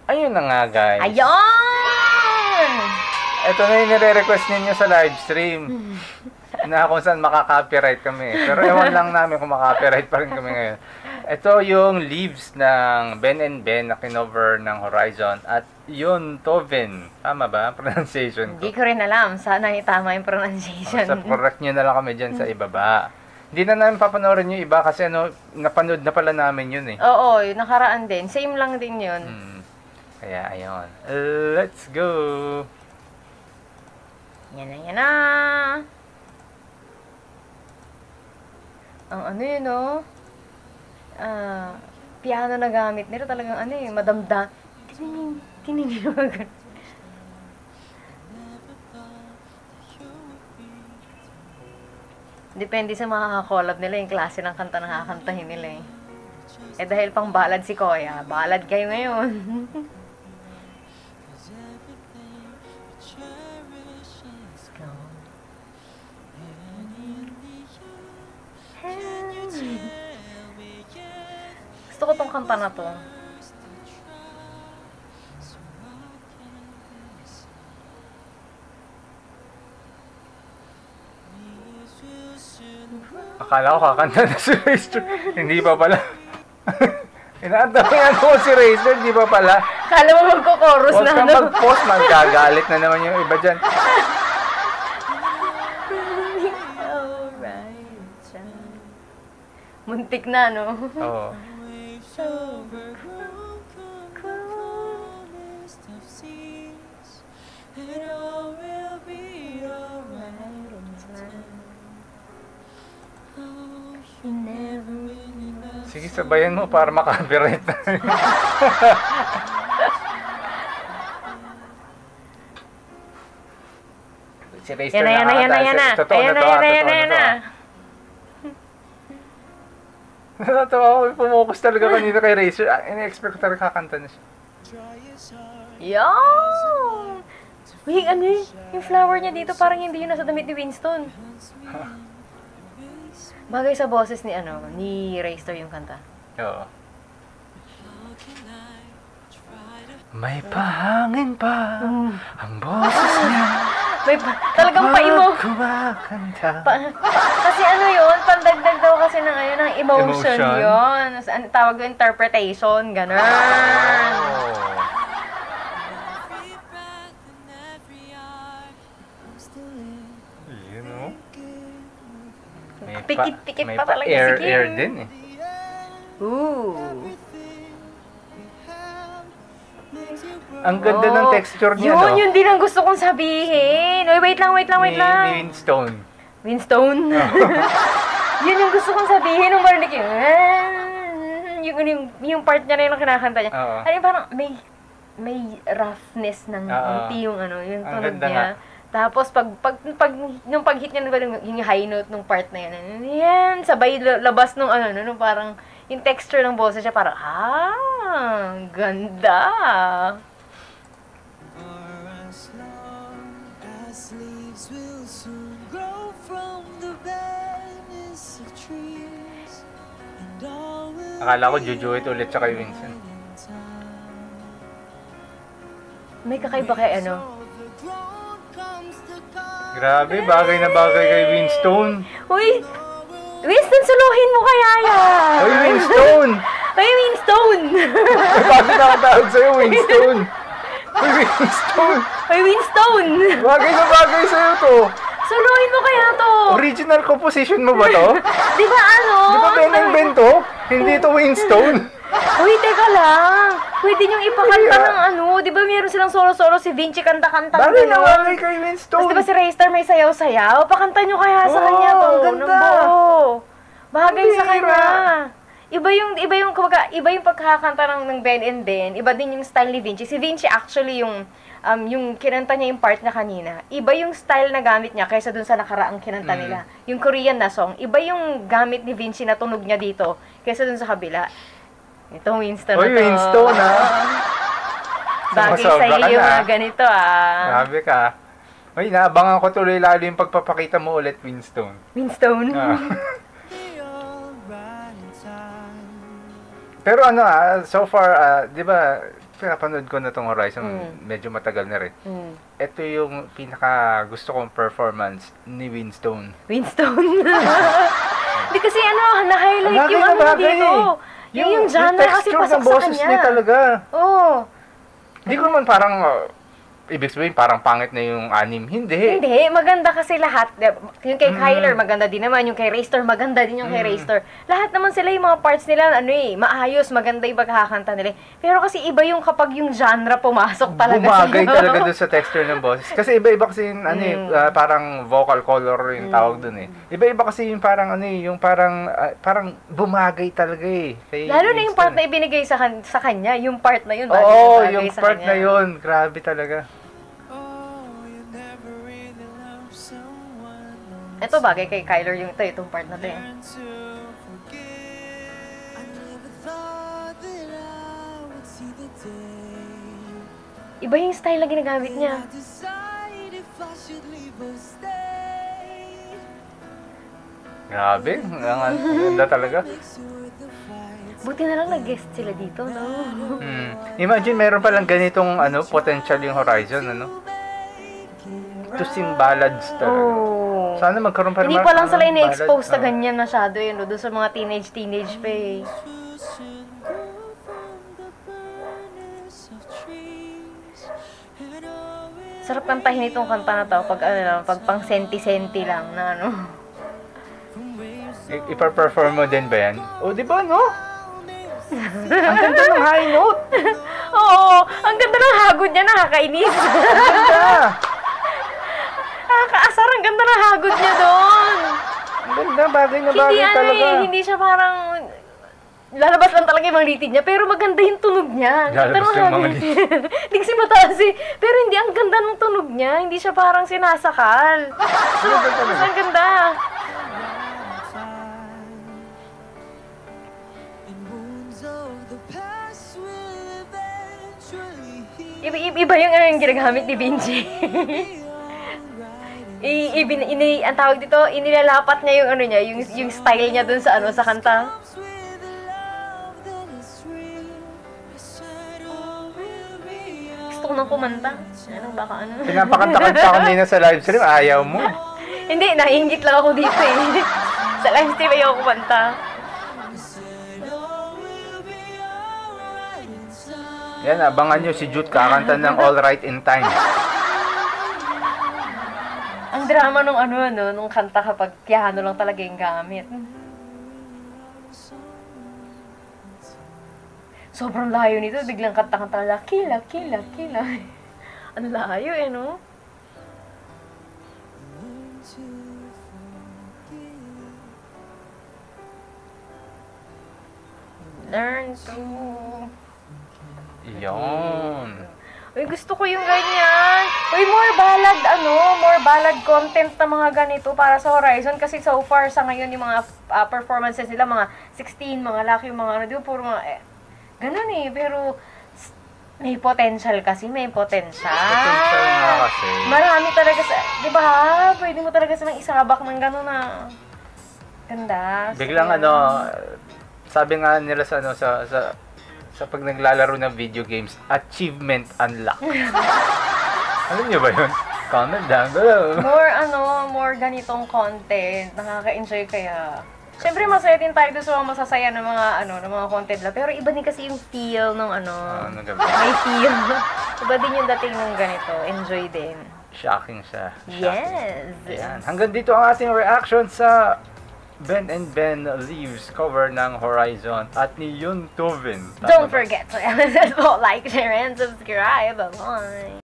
Ayun na nga, guys. Ayun! Ito na yung nire-request ninyo sa live stream. Na kung saan makaka-copyright kami. Pero ewan lang namin kung makaka-copyright pa rin kami ngayon. Ito yung Leaves ng Ben and Ben na kinover ng Horizon. At yun, Toven. Tama ba? Pronunciation ko. Hindi ko rin alam. Sana tama yung pronunciation. Sa correct nyo na lang kami dyan sa ibaba. Hindi na namin papanoorin yung iba kasi napanood na pala namin yun eh. Oo, yung nakaraan din. Same lang din yun. Kaya ayun. Let's go! Yan na. Ang ano yun, no? Piano na gamit nila talagang madamda. Tining. Depende sa makaka-collab nila yung klase ng kanta na kakantahin nila eh. Dahil pang ballad si Koya, ballad kayo ngayon. Gusto ko tong kanta na to. Akala ko kakanta na si Razer. Hindi pa pala. Inaantabayan ko si Razer, hindi pa pala. Kala mo magko-chorus na. Huwag kang mag-post, magagalit na naman yung iba dyan. Muntik na, no? Oo. Sige, sabayan mo para maka-copyright na. Si Razer Yan na. Totoo na. Natatawa ako, pumukus talaga kanina kay Razer. Ina-expect ko talaga kakanta na siya. Yo! Uy, yung flower niya dito parang hindi yun nasa damit ni Winston. Bagay sa boses ni Razer yung kanta. Oo. May pahangin pa ang boses niya. Talagang pa-emo. Kumakanta. Kasi yun, pandagdag daw kasi ng emotion yun. Tawag yung interpretation, gano'n. You know? Pikit-pikit may pa talaga air, si Kim. air din eh. Ooh. Ang ganda ng texture niya, no? Yun din ang gusto kong sabihin. Uy, wait lang. Ni Winstone. Winstone? Yun yung gusto kong sabihin nung marinig yung part niya na yun ang kinakanta niya. Parang may roughness ng unti yung yung tunog niya. Tapos nung pag-hit niya yung high note nung part na yan, sabay labas nung nung parang yung texture ng boses niya parang ganda. Akala ko jujuit ulit siya kay Winston. May kakaiba kay Grabe, bagay na bagay kay Winston. Uy! Winston, suluhin mo kaya yan! Uy, Winston! Uy, Winston! Bakit nakatawag sa'yo, Winston? Uy, Winston! Uy, Winston! Bagay na bagay sa'yo to. Suluhin mo kaya to! Original composition mo ba to? Di ba Di ba Ben and Ben to? Hindi to Winston? Uy, teka lang. Pwede niyong ipakanta ng di ba meron silang solo-solo si Vinci kanta-kanta. Bagay na bagay kay Winston. Tapos di ba si Raystar may sayaw-sayaw? Pakanta niyo kaya sa kanya to. Ang ganda. Bagay sa kanya. Iba yung pagkakanta ng Ben and Ben. Iba din yung style ni Vinci. Si Vinci actually yung kinanta niya yung part na kanina. Iba yung style na gamit niya kaysa dun sa nakaraang kinanta nila. Yung Korean na song. Iba yung gamit ni Vinci na tunog niya dito kaysa dun sa kabila. Ito, Winston na to. Uy, Winston, Bagay sa iyo mga ganito, Grabe ka. Uy, naabangan ko tuloy lalo yung pagpapakita mo ulit, Winston. Winston? Pero so far, di ba, pinapanood ko na tong Horizon, medyo matagal na rin. Ito yung pinaka gusto kong performance ni Winstone. Winstone. Hindi kasi na-highlight yung dito. Yung genre kasi pasok sa kanya. Niya talaga. Oo. Hindi ko naman parang, ibig sabihin, parang pangit na yung anime. Hindi. Hindi, maganda kasi lahat. Yung kay Kyler, maganda din naman. Yung kay Raystar, maganda din yung kay Raystar. Lahat naman sila, yung mga parts nila, maayos, maganda yung pagkakanta nila. Pero kasi iba yung kapag yung genre pumasok talaga. Bumagay talaga dun sa texture ng boses. Kasi iba-iba kasi yung, parang vocal color yung tawag dun eh. Iba-iba kasi yung parang, yung parang bumagay talaga eh. Lalo na yung part na ibinigay sa kanya, yung part na yun. Oo, yung part na yun. Grabe talaga. Ito bagay kay Kyler yung itong part na to eh. Iba yung style na ginagamit niya. Grabe, ang ganda talaga. Buti na lang nag-guest sila dito, no? Imagine meron palang ganitong potential yung Horizon, to sing ballads talaga. Sana magkaroon pa Hindi pa lang sila ini-expose na ganyan masyado yun, doon sa mga teenage pa eh. Sarap kantahin itong kanta na to pag pang senti-senti lang na Ipa-perform mo din ba yan? Di ba, no? Ang ganda ng high note. Oo, ang ganda ng hagod niya, nakakainis. Ang ganda. Nakakaasar, ang ganda ng hagod niya doon. Ang ganda, bagay na bagay talaga. Hindi siya parang lalabas lang talaga yung mga litid niya, pero maganda yung tunog niya. Lalabas yung mga litid. Hindi kasi mataas eh. Pero hindi, ang ganda ng tunog niya. Hindi siya parang sinasakal. Ang ganda. Iba yung ginagamit ni Vinci. Ang tawag dito, inilalapat niya yung niya, yung style niya dun sa sa kanta. Gusto ko nang kumanta. Pinapakanta-kanta ko kanina sa live stream, ayaw mo. Hindi, naiingit lang ako dito eh. Sa live stream ayaw kumanta. Yan, abangan nyo si Jude kakanta ng All Right in Time. Ang drama nung nung kanta kapag piano lang talaga yung gamit. Sobrang layo nito, biglang kanta-kanta, lucky. Ang layo no? Learn to... Yun. Uy, gusto ko yung ganyan. Uy, more ballad content na mga ganito para sa Horizon. Kasi so far, sa ngayon, yung mga performances nila, mga 16, mga Lucky, mga di ba, puro mga, ganun eh. Pero, may potential kasi, may potential. Potential nga kasi. Marami talaga di ba, pwede mo talaga silang isabak ng gano'n na, ganda. Biglang sabi nga nila sa pag naglalaro ng video games, achievement unlocked. Alam niyo ba yun? Comment down below. More ganitong content. Nakaka-enjoy kaya. Siyempre, masaya din tayo doon sa mga masasaya ng mga, ng mga content lang. Pero iba din kasi yung feel ng may feel. Iba din yung dating ng ganito. Enjoy din. Shocking siya. Yes. Ayan. Hanggang dito ang ating reaction sa Ben and Ben Leaves cover ng Horizon at ni Yun Tovin. Don't forget to like, share, and subscribe. Bye!